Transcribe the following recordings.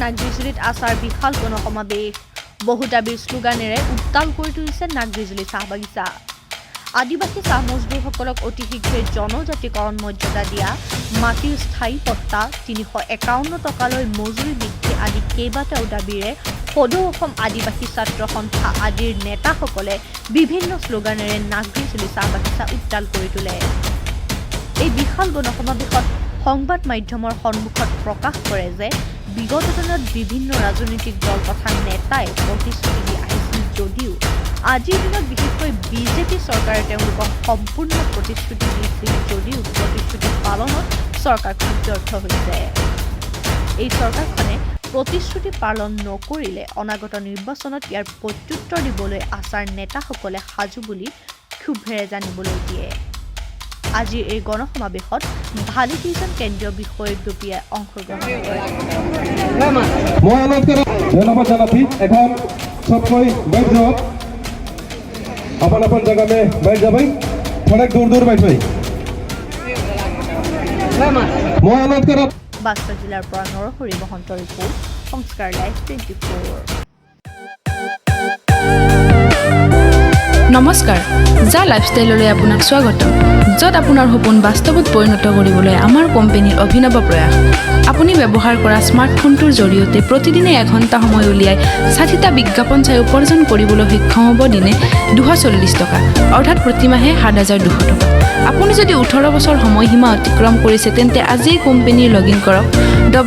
নাগবিজুলীত আচাৰ বিশাল গণসমাৱেশ বহু দাবীৰ শ্লোগানেৰে উত্তাল কৰি তুলিছে নাগবিজুলী চাহ বাগিচা আদিবাসী চাহ মজদুৰসকলক অতি শীঘ্ৰে জনজাতিকৰণ মৰ্যাদা দিয়া মাটিৰ স্থায়ী পট্টা ৩৫১ টকালৈ মজুৰি বৃদ্ধি আদি কেইবাটাও দাবীৰে সদৌ অসম আদিবাসী ছাত্ৰ সন্থা আদিৰ নেতাসকলে বিভিন্ন শ্লোগানেৰে নাগবিজুলী চাহ বাগিচা উত্তাল কৰি তোলে এই বিশাল গণসমাৱেশত সংবাদ মাধ্যমৰ সন্মুখত প্ৰকাশ কৰে যে বিগত দিনত বিভিন্ন ৰাজনৈতিক দল তথা নেতাই প্ৰতিশ্ৰুতি দি আহিছিল যদিও আজিৰ দিনত বিশেষকৈ বিজেপি চৰকাৰে তেওঁলোকক সম্পূৰ্ণ প্ৰতিশ্ৰুতি দিছিল যদিও প্ৰতিশ্ৰুতি পালনত চৰকাৰখন ব্যৰ্থ হৈছে এই চৰকাৰখনে প্ৰতিশ্ৰুতি পালন নকৰিলে অনাগত নিৰ্বাচনত ইয়াৰ প্ৰত্যুত্তৰ দিবলৈ আচাৰ নেতাসকলে সাজু বুলি ক্ষোভেৰে জানিবলৈ দিয়ে আজিৰ এই গণসমাৱেশত ভালেকেইজন কেন্দ্ৰীয় বিষয়ববীয়াই অংশগ্ৰহণ কৰে মই অনুৰোধ কৰোঁ ধন্যবাদ জনাতি এখন सबको बैठ जाओ अपन अपन जगह में बैठ जा भाई थोड़े दूर दूर बैठ भाई मैं अनुरोध करो বাক্সা জিলাৰ পৰা নৰহৰি মহন্ত ৰিপৰ্ট সংস্কাৰ লাইভ 24 নমস্কাৰ যা লাইফষ্টাইললৈ আপোনাক স্বাগতম য'ত আপোনাৰ সপোন বাস্তৱত পৰিণত কৰিবলৈ আমাৰ কোম্পানীৰ অভিনৱ প্ৰয়াস আপুনি ব্যৱহাৰ কৰা স্মাৰ্টফোনটোৰ জৰিয়তে প্ৰতিদিনে এঘণ্টা সময় উলিয়াই ৬০টা বিজ্ঞাপন চাই উপাৰ্জন কৰিবলৈ সক্ষম হ'ব দিনে ২৪০ টকা অৰ্থাৎ প্ৰতিমাহে ৭২০০ টকা আপুনি যদি ১৮ বছৰ সময়সীমা অতিক্ৰম কৰিছে তেন্তে আজিয়েই কোম্পানীৰ লগইন কৰক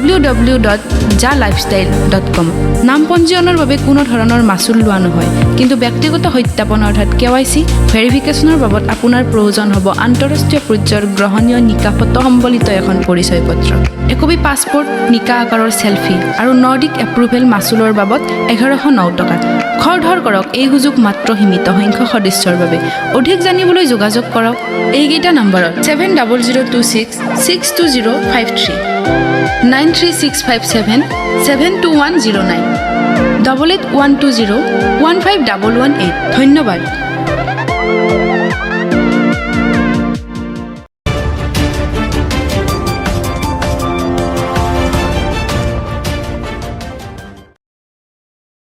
www.jalifestyle.com নাম পঞ্জীয়নৰ বাবে কোনো ধৰণৰ মাচুল লোৱা নহয় কিন্তু ব্যক্তিগত সত্যাপন অৰ্থাৎ KYC ভেৰিফিকেশ্যনৰ বাবদ আপোনাৰ প্ৰয়োজন হ'ব আন্তঃৰাষ্ট্ৰীয় পৰ্যায়ৰ গ্ৰহণীয় নিকা ফটো সম্বলিত এখন পৰিচয় পত্ৰ একপি পাছপোৰ্ট নিকা আকাৰৰ সেলফি আৰু নৰ্ডিক এপ্ৰুভেল মাচুলৰ বাবদ ১১০৯ টকা খৰধৰ কৰক এই সুযোগ মাত্ৰ সীমিত সংখ্যক সদস্যৰ বাবে অধিক জানিবলৈ যোগাযোগ কৰক এইকেইটা নম্বৰত 700662053936577210 72109 8812015118 ধন্যবাদ